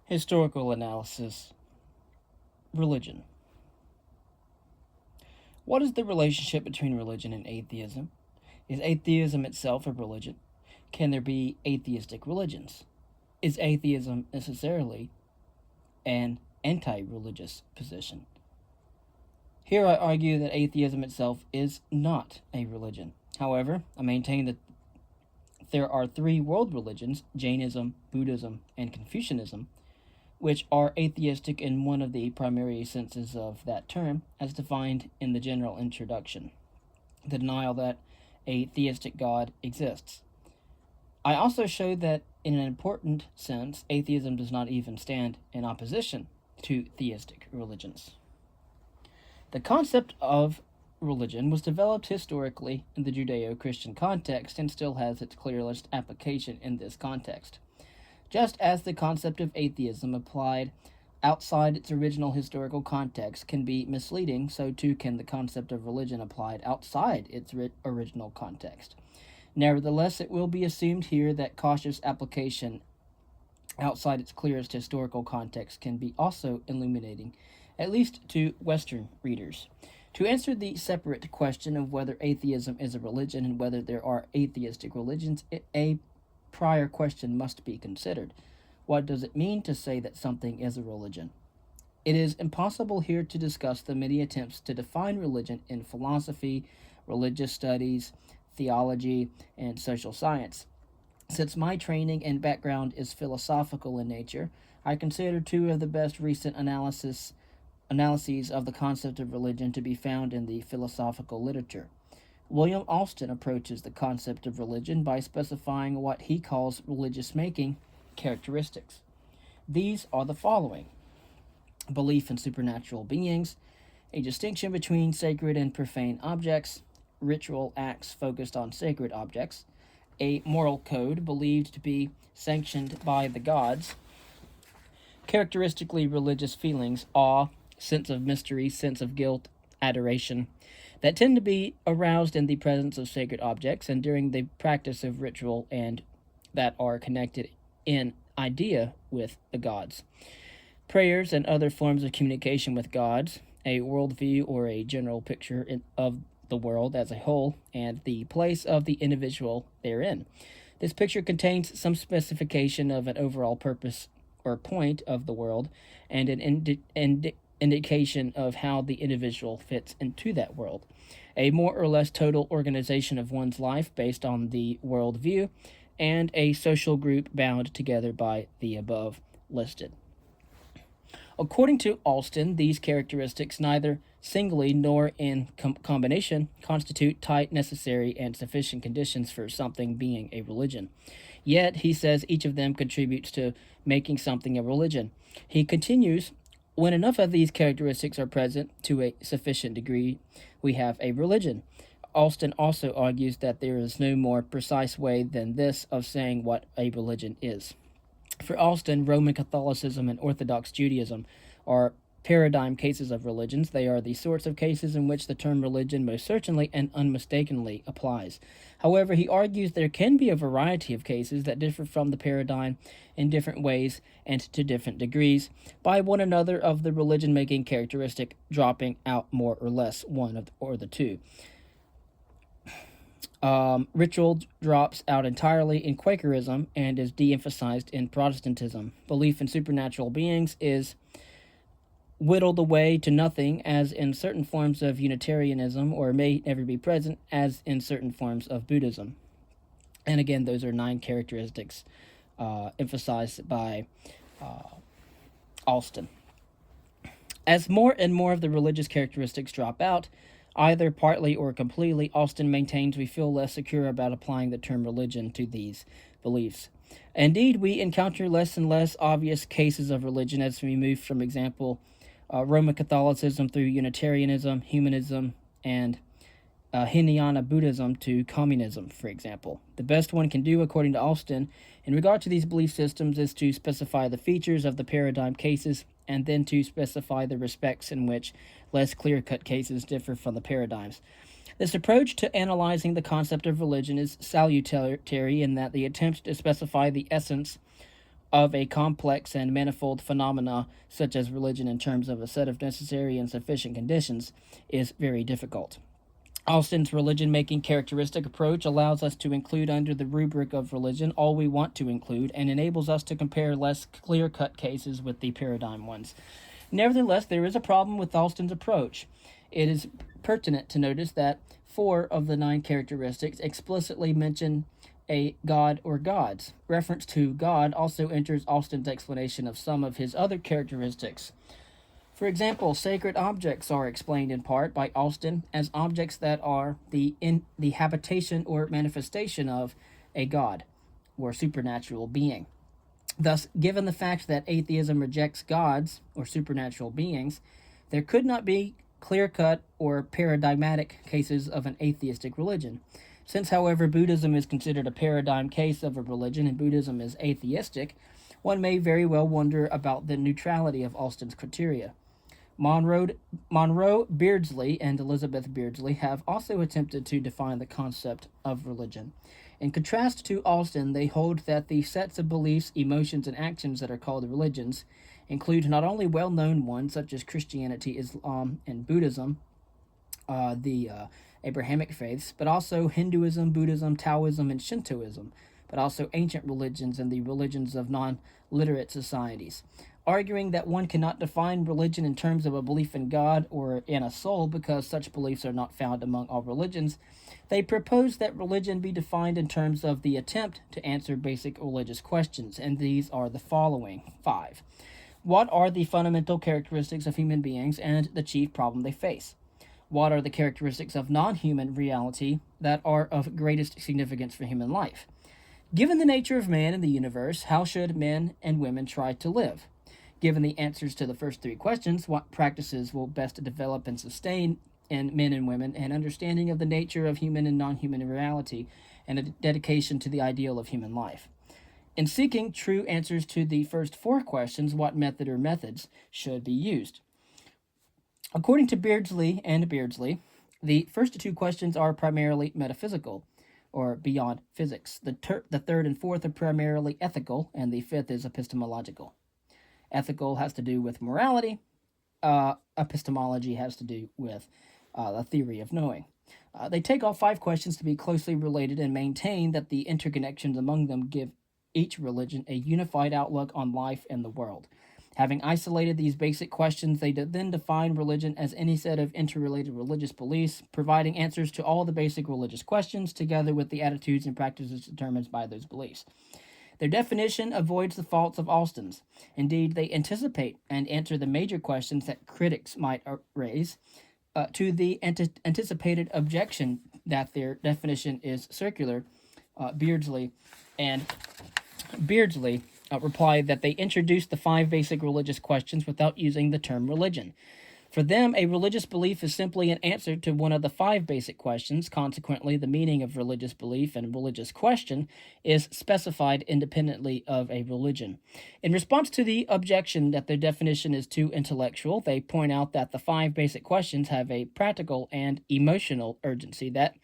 Historical analysis. Religion. What is the relationship between religion and atheism? Is atheism itself a religion? Can there be atheistic religions? Is atheism necessarily an anti-religious position? Here I argue that atheism itself is not a religion. However, I maintain that there are three world religions, Jainism, Buddhism, and Confucianism, which are atheistic in one of the primary senses of that term, as defined in the general introduction, the denial that a theistic God exists. I also showed that, in an important sense, atheism does not even stand in opposition to theistic religions. The concept of religion was developed historically in the Judeo-Christian context and still has its clearest application in this context. Just as the concept of atheism applied outside its original historical context can be misleading, so too can the concept of religion applied outside its original context. Nevertheless, it will be assumed here that cautious application outside its clearest historical context can be also illuminating, at least to Western readers. To answer the separate question of whether atheism is a religion and whether there are atheistic religions, a prior question must be considered. What does it mean to say that something is a religion? It is impossible here to discuss the many attempts to define religion in philosophy, religious studies, theology, and social science. Since my training and background is philosophical in nature, I consider two of the best recent analyses of the concept of religion to be found in the philosophical literature. William Alston approaches the concept of religion by specifying what he calls religious making characteristics. These are the following: belief in supernatural beings, a distinction between sacred and profane objects, ritual acts focused on sacred objects, a moral code believed to be sanctioned by the gods, characteristically religious feelings, awe, sense of mystery, sense of guilt, adoration, that tend to be aroused in the presence of sacred objects and during the practice of ritual and that are connected in idea with the gods. Prayers and other forms of communication with gods, a worldview or a general picture of the world as a whole, and the place of the individual therein. This picture contains some specification of an overall purpose or point of the world and an indication of how the individual fits into that world, a more or less total organization of one's life based on the worldview, and a social group bound together by the above listed. According to Alston, these characteristics, neither singly nor in combination, constitute tight, necessary, and sufficient conditions for something being a religion. Yet, he says each of them contributes to making something a religion. He continues, when enough of these characteristics are present to a sufficient degree, we have a religion. Alston also argues that there is no more precise way than this of saying what a religion is. For Alston, Roman Catholicism and Orthodox Judaism are paradigm cases of religions. They are the sorts of cases in which the term religion most certainly and unmistakably applies. However, he argues there can be a variety of cases that differ from the paradigm in different ways and to different degrees by one another of the religion-making characteristic dropping out more or less one or the two. Ritual drops out entirely in Quakerism and is de-emphasized in Protestantism. Belief in supernatural beings is whittled away to nothing, as in certain forms of Unitarianism, or may never be present, as in certain forms of Buddhism. And again, those are 9 characteristics emphasized by Alston. As more and more of the religious characteristics drop out, either partly or completely, Alston maintains we feel less secure about applying the term religion to these beliefs. Indeed, we encounter less and less obvious cases of religion as we move from example Roman Catholicism through Unitarianism, Humanism, and Hinayana Buddhism to communism, for example. The best one can do, according to Alston, in regard to these belief systems is to specify the features of the paradigm cases and then to specify the respects in which less clear-cut cases differ from the paradigms. This approach to analyzing the concept of religion is salutary in that the attempt to specify the essence of a complex and manifold phenomena such as religion in terms of a set of necessary and sufficient conditions is very difficult. Austin's religion making characteristic approach allows us to include under the rubric of religion all we want to include and enables us to compare less clear cut cases with the paradigm ones. Nevertheless, there is a problem with Austin's approach. It is pertinent to notice that 4 of the 9 characteristics explicitly mention a god or gods. Reference to God also enters Austin's explanation of some of his other characteristics. For example, sacred objects are explained in part by Austin as objects that are the habitation or manifestation of a god or supernatural being. Thus, given the fact that atheism rejects gods or supernatural beings, there could not be clear-cut or paradigmatic cases of an atheistic religion. Since, however, Buddhism is considered a paradigm case of a religion and Buddhism is atheistic, one may very well wonder about the neutrality of Austin's criteria. Monroe Beardsley and Elizabeth Beardsley have also attempted to define the concept of religion. In contrast to Austin, they hold that the sets of beliefs, emotions, and actions that are called religions include not only well-known ones such as Christianity, Islam, and Buddhism, the Abrahamic faiths, but also Hinduism, Buddhism, Taoism, and Shintoism, but also ancient religions and the religions of non-literate societies, arguing that one cannot define religion in terms of a belief in God or in a soul because such beliefs are not found among all religions. They propose that religion be defined in terms of the attempt to answer basic religious questions, and these are the following 5. What are the fundamental characteristics of human beings and the chief problem they face? What are the characteristics of non-human reality that are of greatest significance for human life? Given the nature of man and the universe, how should men and women try to live? Given the answers to the first 3 questions, what practices will best develop and sustain in men and women an understanding of the nature of human and non-human reality and a dedication to the ideal of human life? In seeking true answers to the first 4 questions, what method or methods should be used? According to Beardsley and Beardsley, the first 2 questions are primarily metaphysical, or beyond physics. The 3rd and 4th are primarily ethical, and the 5th is epistemological. Ethical has to do with morality. Epistemology has to do with the theory of knowing. They take all 5 questions to be closely related and maintain that the interconnections among them give each religion a unified outlook on life and the world. Having isolated these basic questions, they then define religion as any set of interrelated religious beliefs, providing answers to all the basic religious questions, together with the attitudes and practices determined by those beliefs. Their definition avoids the faults of Austin's. Indeed, they anticipate and answer the major questions that critics might raise to the anticipated objection that their definition is circular. Beardsley replied that they introduced the 5 basic religious questions without using the term religion. For them, a religious belief is simply an answer to one of the 5 basic questions. Consequently, the meaning of religious belief and religious question is specified independently of a religion. In response to the objection that their definition is too intellectual, they point out that the 5 basic questions have a practical and emotional urgency that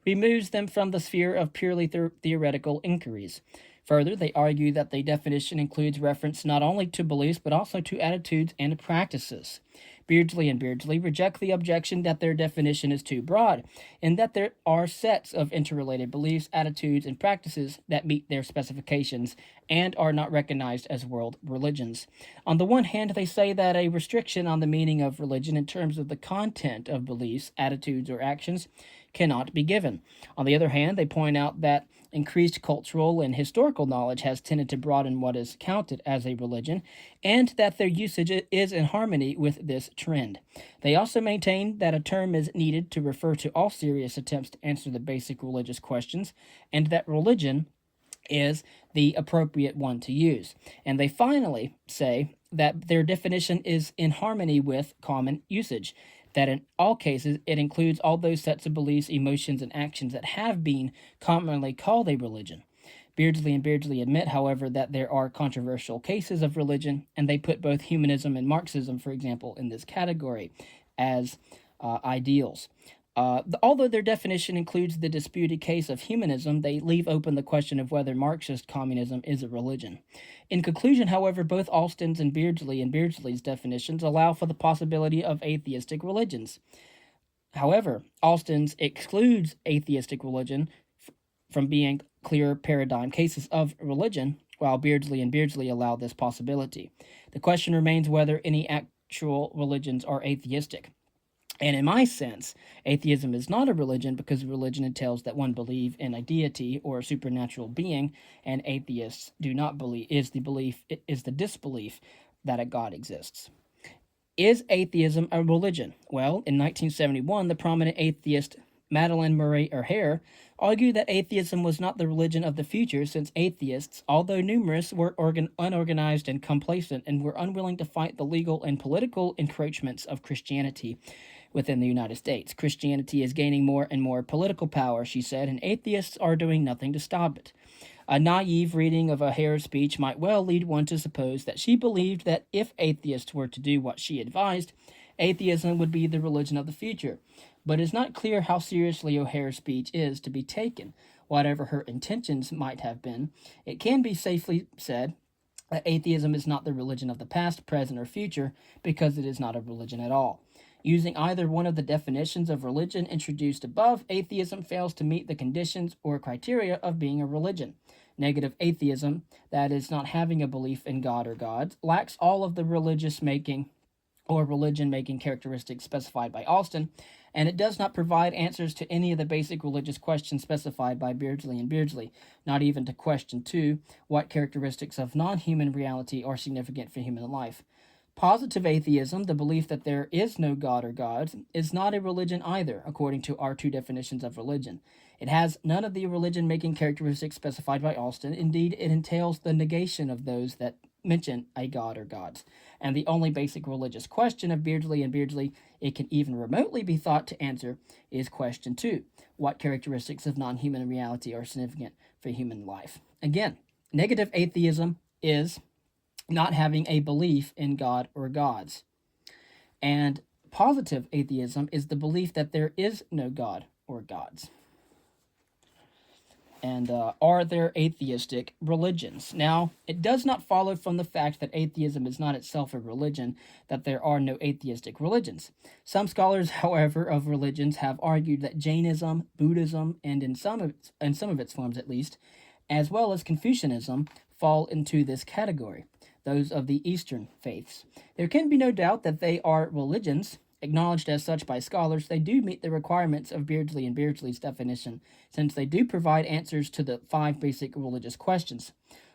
removes them from the sphere of purely theoretical inquiries. Further, they argue that the definition includes reference not only to beliefs but also to attitudes and practices. Beardsley and Beardsley reject the objection that their definition is too broad, and that there are sets of interrelated beliefs, attitudes, and practices that meet their specifications and are not recognized as world religions. On the one hand, they say that a restriction on the meaning of religion in terms of the content of beliefs, attitudes, or actions cannot be given. On the other hand, they point out that increased cultural and historical knowledge has tended to broaden what is counted as a religion, and that their usage is in harmony with this trend. They also maintain that a term is needed to refer to all serious attempts to answer the basic religious questions, and that religion is the appropriate one to use. And they finally say that their definition is in harmony with common usage, that in all cases it includes all those sets of beliefs, emotions, and actions that have been commonly called a religion. Beardsley and Beardsley admit, however, that there are controversial cases of religion, and they put both humanism and Marxism, for example, in this category as ideals. Although their definition includes the disputed case of humanism, they leave open the question of whether Marxist communism is a religion. In conclusion, however, both Alston's and Beardsley's definitions allow for the possibility of atheistic religions. However, Alston's excludes atheistic religion from being clear paradigm cases of religion, while Beardsley allow this possibility. The question remains whether any actual religions are atheistic. And in my sense, atheism is not a religion because religion entails that one believe in a deity or a supernatural being, and atheists do not believe is the disbelief that a God exists. Is atheism a religion? Well, in 1971, the prominent atheist Madeleine Murray O'Hair argued that atheism was not the religion of the future, since atheists, although numerous, were unorganized and complacent and were unwilling to fight the legal and political encroachments of Christianity within the United States. Christianity is gaining more and more political power, she said, and atheists are doing nothing to stop it. A naive reading of O'Hare's speech might well lead one to suppose that she believed that if atheists were to do what she advised, atheism would be the religion of the future. But it is not clear how seriously O'Hare's speech is to be taken. Whatever her intentions might have been, it can be safely said that atheism is not the religion of the past, present, or future, because it is not a religion at all. Using either one of the definitions of religion introduced above, atheism fails to meet the conditions or criteria of being a religion. Negative atheism, that is, not having a belief in God or gods, lacks all of the religion-making characteristics specified by Alston, and it does not provide answers to any of the basic religious questions specified by Beardsley, not even to question 2, what characteristics of non-human reality are significant for human life. Positive atheism, the belief that there is no God or gods, is not a religion either, according to our 2 definitions of religion. It has none of the religion-making characteristics specified by Alston. Indeed, it entails the negation of those that mention a god or gods. And the only basic religious question of Beardsley it can even remotely be thought to answer is question 2. What characteristics of non-human reality are significant for human life? Again, negative atheism is not having a belief in God or gods. And positive atheism is the belief that there is no God or gods. And are there atheistic religions? Now, it does not follow from the fact that atheism is not itself a religion that there are no atheistic religions. Some scholars, however, of religions have argued that Jainism, Buddhism, and in some of its forms at least, as well as Confucianism, fall into this category, those of the Eastern faiths. There can be no doubt that they are religions. Acknowledged as such by scholars, they do meet the requirements of Beardsley's definition, since they do provide answers to the 5 basic religious questions.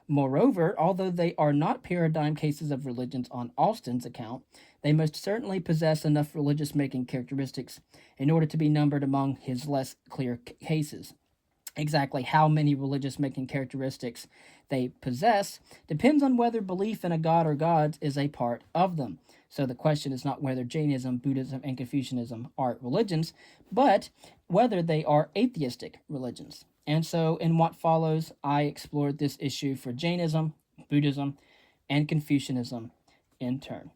Moreover, although they are not paradigm cases of religions on Alston's account, they most certainly possess enough religious-making characteristics in order to be numbered among his less clear cases. Exactly how many religious-making characteristics they possess depends on whether belief in a god or gods is a part of them. So the question is not whether Jainism, Buddhism, and Confucianism are religions, but whether they are atheistic religions. And so in what follows, I explored this issue for Jainism, Buddhism, and Confucianism in turn.